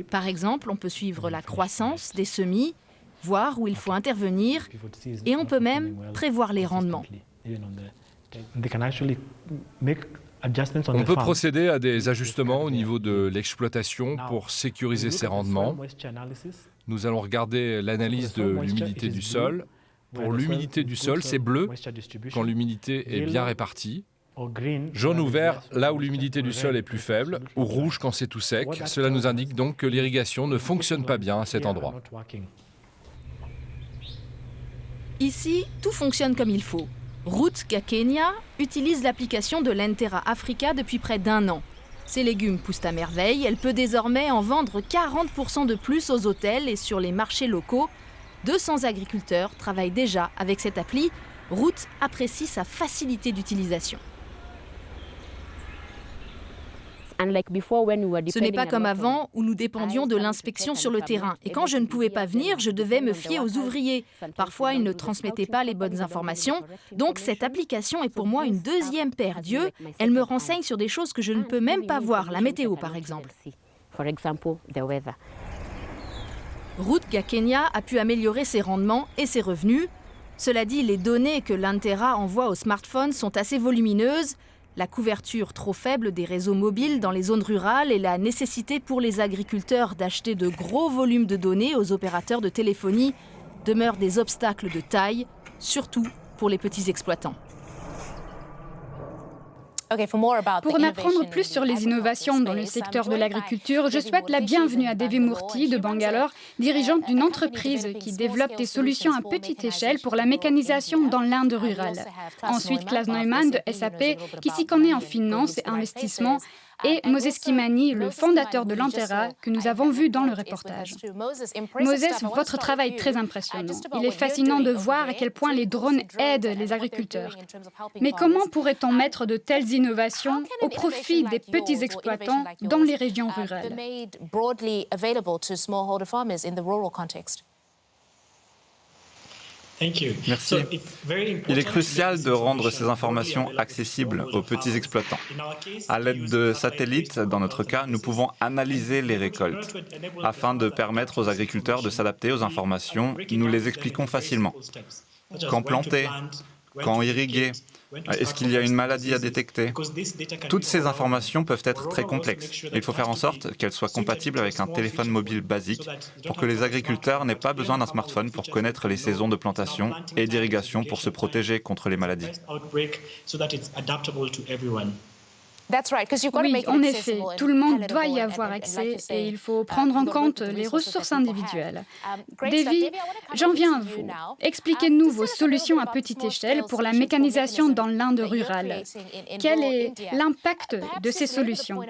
Par exemple, on peut suivre la croissance des semis, voir où il faut intervenir et on peut même prévoir les rendements. On peut procéder à des ajustements au niveau de l'exploitation pour sécuriser ces rendements. Nous allons regarder l'analyse de l'humidité du sol. Pour l'humidité du sol, c'est bleu quand l'humidité est bien répartie. Jaune ou vert là où l'humidité du sol est plus faible, ou rouge quand c'est tout sec. Cela nous indique donc que l'irrigation ne fonctionne pas bien à cet endroit. Ici, tout fonctionne comme il faut. Ruth Gakenya utilise l'application de Lentera Africa depuis près d'1 an. Ses légumes poussent à merveille, elle peut désormais en vendre 40% de plus aux hôtels et sur les marchés locaux. 200 agriculteurs travaillent déjà avec cette appli. Ruth apprécie sa facilité d'utilisation. Ce n'est pas comme avant où nous dépendions de l'inspection sur le terrain. Et quand je ne pouvais pas venir, je devais me fier aux ouvriers. Parfois, ils ne transmettaient pas les bonnes informations. Donc, cette application est pour moi une deuxième paire d'yeux. Elle me renseigne sur des choses que je ne peux même pas voir, la météo par exemple. Ruth Gakenya a pu améliorer ses rendements et ses revenus. Cela dit, les données que Lentera envoie aux smartphones sont assez volumineuses. La couverture trop faible des réseaux mobiles dans les zones rurales et la nécessité pour les agriculteurs d'acheter de gros volumes de données aux opérateurs de téléphonie demeurent des obstacles de taille, surtout pour les petits exploitants. Pour en apprendre plus sur les innovations dans le secteur de l'agriculture, je souhaite la bienvenue à Devi Murthy de Bangalore, dirigeante d'une entreprise qui développe des solutions à petite échelle pour la mécanisation dans l'Inde rurale. Ensuite, Klaas Neumann de SAP, qui s'y connaît en finance et investissement, et Moses Kimani, le fondateur de Lentera, que nous avons vu dans le reportage. Moses, votre travail est très impressionnant. Il est fascinant de voir à quel point les drones aident les agriculteurs. Mais comment pourrait-on mettre de telles innovations au profit des petits exploitants dans les régions rurales ? Merci. Il est crucial de rendre ces informations accessibles aux petits exploitants. À l'aide de satellites, dans notre cas, nous pouvons analyser les récoltes. Afin de permettre aux agriculteurs de s'adapter aux informations, nous les expliquons facilement. Quand planter, quand irriguer, est-ce qu'il y a une maladie à détecter? Toutes ces informations peuvent être très complexes. Il faut faire en sorte qu'elles soient compatibles avec un téléphone mobile basique pour que les agriculteurs n'aient pas besoin d'un smartphone pour connaître les saisons de plantation et d'irrigation pour se protéger contre les maladies. Oui, en effet, tout le monde doit y avoir accès et il faut prendre en compte les ressources individuelles. Davy, j'en viens à vous. Expliquez-nous vos solutions à petite échelle pour la mécanisation dans l'Inde rurale. Quel est l'impact de ces solutions?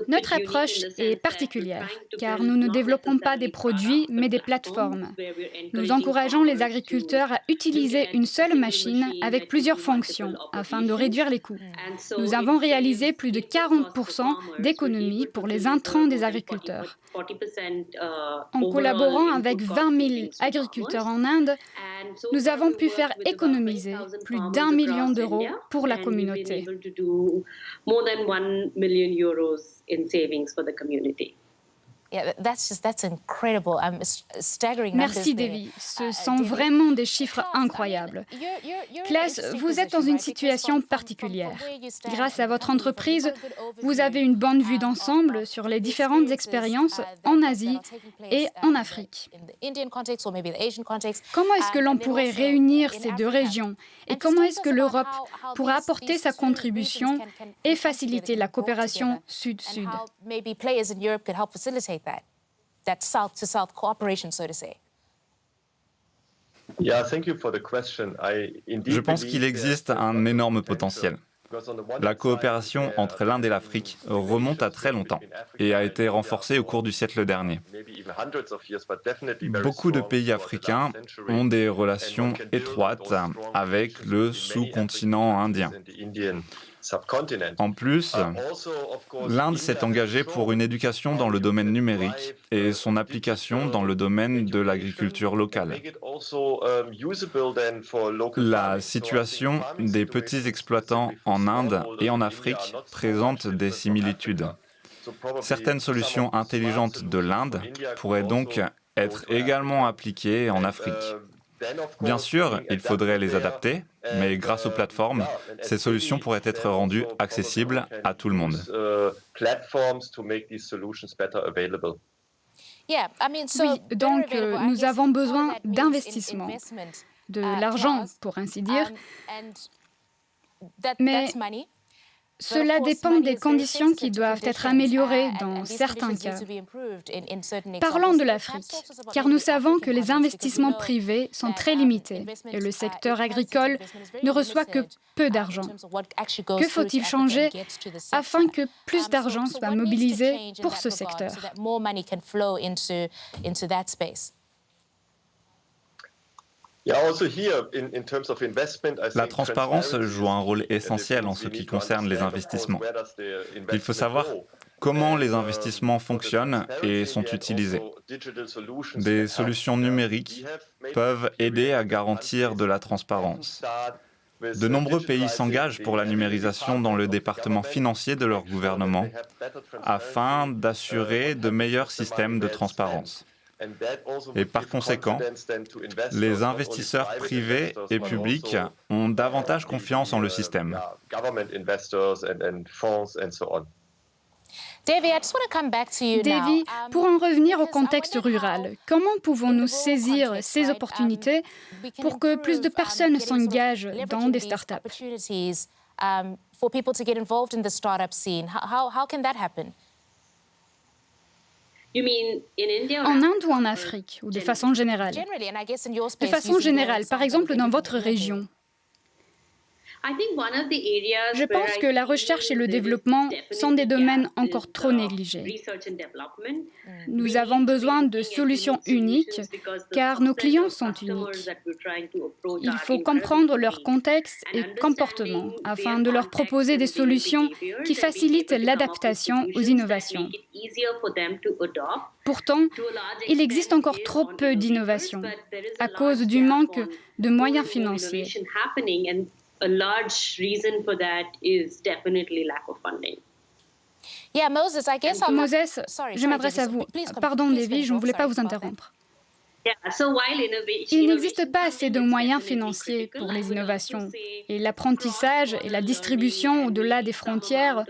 Notre approche est particulière, car nous ne développons pas des produits, mais des plateformes. Nous encourageons les agriculteurs à utiliser une seule machine avec plusieurs fonctions, afin de réduire les coûts. Nous avons réalisé plus de 40% d'économies pour les intrants des agriculteurs. En collaborant avec 20 000 agriculteurs en Inde, nous avons pu faire économiser plus d'1 million d'euros pour la communauté. Merci Davy, ce sont vraiment des chiffres incroyables. Claes, vous êtes dans une situation particulière. Grâce à votre entreprise, vous avez une bonne vue d'ensemble sur les différentes expériences en Asie et en Afrique. Comment est-ce que l'on pourrait réunir ces deux régions et comment est-ce que l'Europe pourra apporter sa contribution et faciliter la coopération sud-sud? That south-to-south cooperation, so to say. Je pense qu'il existe un énorme potentiel. La coopération entre l'Inde et l'Afrique remonte à très longtemps et a été renforcée au cours du siècle dernier. Beaucoup de pays africains ont des relations étroites avec le sous-continent indien. En plus, l'Inde s'est engagée pour une éducation dans le domaine numérique et son application dans le domaine de l'agriculture locale. La situation des petits exploitants en Inde et en Afrique présente des similitudes. Certaines solutions intelligentes de l'Inde pourraient donc être également appliquées en Afrique. Bien sûr, il faudrait les adapter, mais grâce aux plateformes, ces solutions pourraient être rendues accessibles à tout le monde. Oui, donc nous avons besoin d'investissement, de l'argent pour ainsi dire, mais cela dépend des conditions qui doivent être améliorées dans certains cas. Parlons de l'Afrique, car nous savons que les investissements privés sont très limités et le secteur agricole ne reçoit que peu d'argent. Que faut-il changer afin que plus d'argent soit mobilisé pour ce secteur? La transparence joue un rôle essentiel en ce qui concerne les investissements. Il faut savoir comment les investissements fonctionnent et sont utilisés. Des solutions numériques peuvent aider à garantir de la transparence. De nombreux pays s'engagent pour la numérisation dans le département financier de leur gouvernement afin d'assurer de meilleurs systèmes de transparence. Et par conséquent, les investisseurs privés et publics ont davantage confiance en le système. Davy, pour en revenir au contexte rural, comment pouvons-nous saisir ces opportunités pour que plus de personnes s'engagent dans des startups? En Inde ou en Afrique, ou de façon générale? De façon générale, par exemple dans votre région. Je pense que la recherche et le développement sont des domaines encore trop négligés. Nous avons besoin de solutions uniques car nos clients sont uniques. Il faut comprendre leur contexte et comportement afin de leur proposer des solutions qui facilitent l'adaptation aux innovations. Pourtant, il existe encore trop peu d'innovations à cause du manque de moyens financiers. A large reason for that is definitely lack of funding. Moses, je m'adresse à vous. Pardon, Davy, je ne voulais pas vous interrompre. Il n'existe pas assez de moyens financiers pour les innovations et l'apprentissage et la distribution au-delà des frontières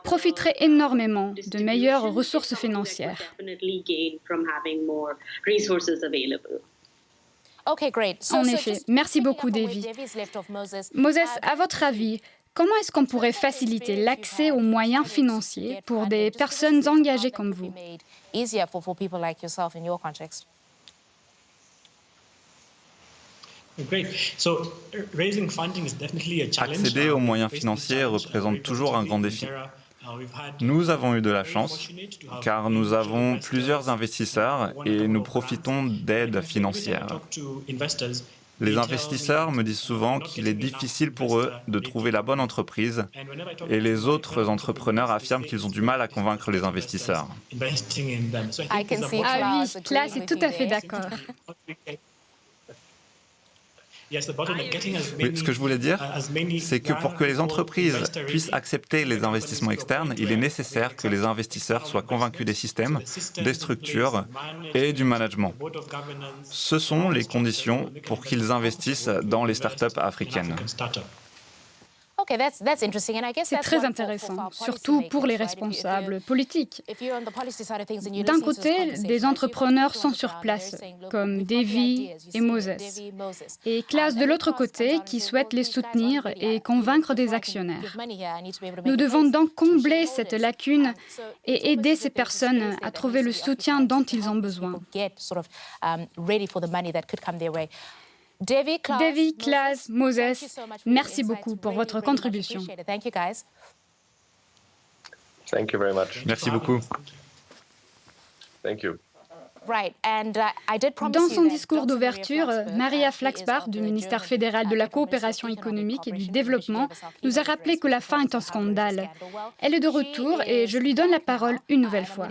profiteraient énormément de meilleures ressources financières. En effet, merci beaucoup, Devi. Moses, à votre avis, comment est-ce qu'on pourrait faciliter l'accès aux moyens financiers pour des personnes engagées comme vous? Accéder aux moyens financiers représente toujours un grand défi. Nous avons eu de la chance, car nous avons plusieurs investisseurs et nous profitons d'aides financières. Les investisseurs me disent souvent qu'il est difficile pour eux de trouver la bonne entreprise et les autres entrepreneurs affirment qu'ils ont du mal à convaincre les investisseurs. Ah oui, Claes est tout à fait d'accord. Oui, ce que je voulais dire, c'est que pour que les entreprises puissent accepter les investissements externes, il est nécessaire que les investisseurs soient convaincus des systèmes, des structures et du management. Ce sont les conditions pour qu'ils investissent dans les startups africaines. C'est très intéressant, surtout pour les responsables politiques. D'un côté, des entrepreneurs sont sur place, comme Devi et Moses, et Claes de l'autre côté, qui souhaitent les soutenir et convaincre des actionnaires. Nous devons donc combler cette lacune et aider ces personnes à trouver le soutien dont ils ont besoin. Devi, Claes, Moses, merci beaucoup pour votre contribution. Merci beaucoup. Dans son discours d'ouverture, Maria Flaxbart, du ministère fédéral de la coopération économique et du développement, nous a rappelé que la faim est un scandale. Elle est de retour et je lui donne la parole une nouvelle fois.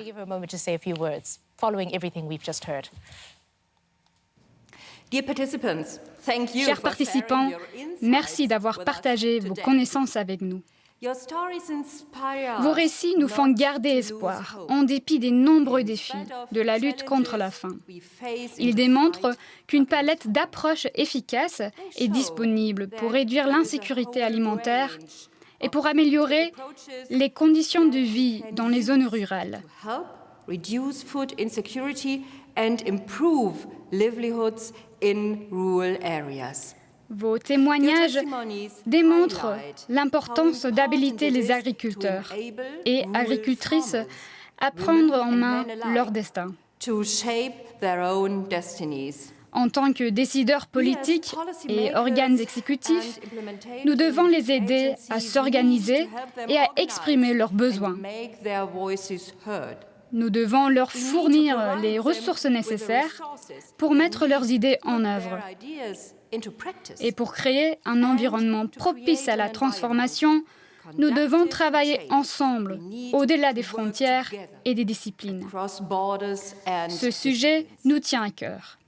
Chers participants, merci d'avoir partagé vos connaissances avec nous. Vos récits nous font garder espoir, en dépit des nombreux défis de la lutte contre la faim. Ils démontrent qu'une palette d'approches efficaces est disponible pour réduire l'insécurité alimentaire et pour améliorer les conditions de vie dans les zones rurales. Vos témoignages démontrent l'importance d'habiliter les agriculteurs et agricultrices à prendre en main leur destin. En tant que décideurs politiques et organes exécutifs, nous devons les aider à s'organiser et à exprimer leurs besoins. Nous devons leur fournir les ressources nécessaires pour mettre leurs idées en œuvre et pour créer un environnement propice à la transformation. Nous devons travailler ensemble, au-delà des frontières et des disciplines. Ce sujet nous tient à cœur.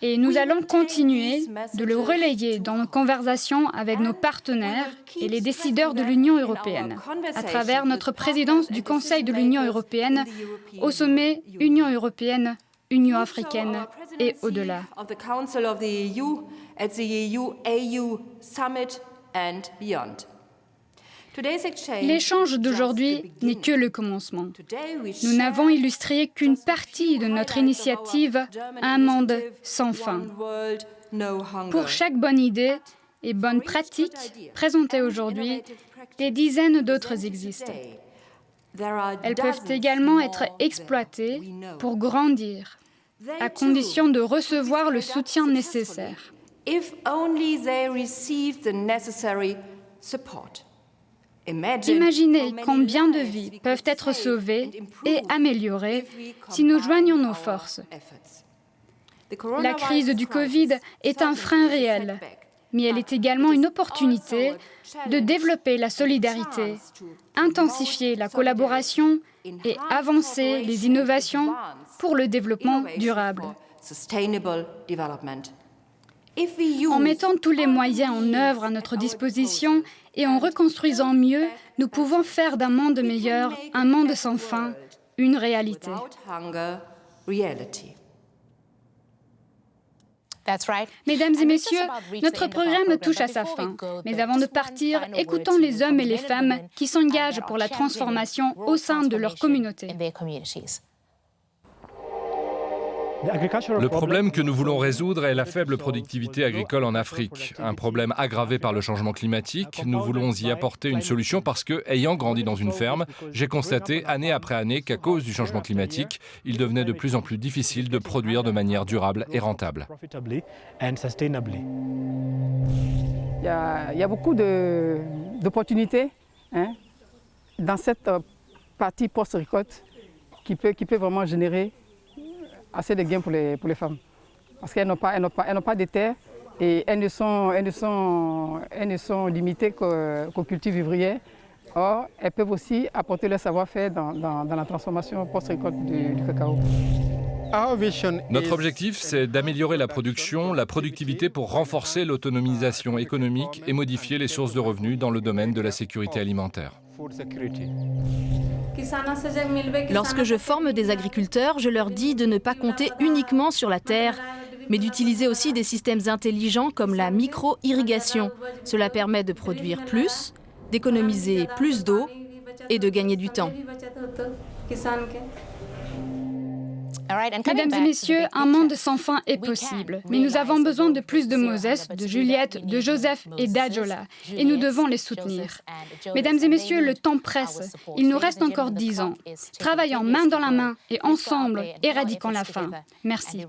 Et nous allons continuer de le relayer dans nos conversations avec nos partenaires et les décideurs de l'Union européenne, à travers notre présidence du Conseil de l'Union européenne au sommet Union européenne-Union africaine et au-delà. L'échange d'aujourd'hui n'est que le commencement. Nous n'avons illustré qu'une partie de notre initiative « Un monde sans faim ». Pour chaque bonne idée et bonne pratique présentée aujourd'hui, des dizaines d'autres existent. Elles peuvent également être exploitées pour grandir, à condition de recevoir le soutien nécessaire. Imaginez combien de vies peuvent être sauvées et améliorées si nous joignons nos forces. La crise du Covid est un frein réel, mais elle est également une opportunité de développer la solidarité, intensifier la collaboration et avancer les innovations pour le développement durable. En mettant tous les moyens en œuvre à notre disposition et en reconstruisant mieux, nous pouvons faire d'un monde meilleur, un monde sans faim, une réalité. Mesdames et messieurs, notre programme touche à sa fin. Mais avant de partir, écoutons les hommes et les femmes qui s'engagent pour la transformation au sein de leur communauté. Le problème que nous voulons résoudre est la faible productivité agricole en Afrique. Un problème aggravé par le changement climatique. Nous voulons y apporter une solution parce que, ayant grandi dans une ferme, j'ai constaté année après année qu'à cause du changement climatique, il devenait de plus en plus difficile de produire de manière durable et rentable. Il y a beaucoup d'opportunités dans cette partie post-récolte qui peut vraiment générer assez de gains pour les femmes. Parce qu'elles n'ont pas de terre et elles ne sont limitées qu'aux cultures vivrières. Or, elles peuvent aussi apporter leur savoir-faire dans la transformation post-récolte du cacao. Notre objectif, c'est d'améliorer la production, la productivité pour renforcer l'autonomisation économique et modifier les sources de revenus dans le domaine de la sécurité alimentaire. Lorsque je forme des agriculteurs, je leur dis de ne pas compter uniquement sur la terre, mais d'utiliser aussi des systèmes intelligents comme la micro-irrigation. Cela permet de produire plus, d'économiser plus d'eau et de gagner du temps. Mesdames et messieurs, un monde sans fin est possible. Mais nous avons besoin de plus de Moses, de Juliette, de Joseph et d'Adjola. Et nous devons les soutenir. Mesdames et messieurs, le temps presse. Il nous reste encore 10 ans. Travaillons main dans la main et ensemble, éradiquons la faim. Merci.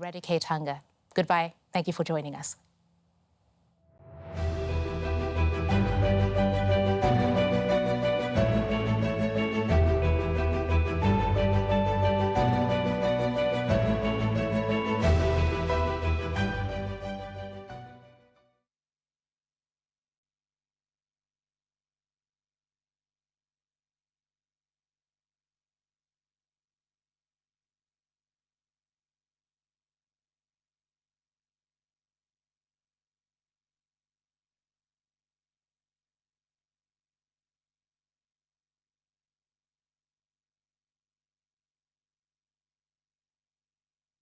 Goodbye. Thank you for joining us.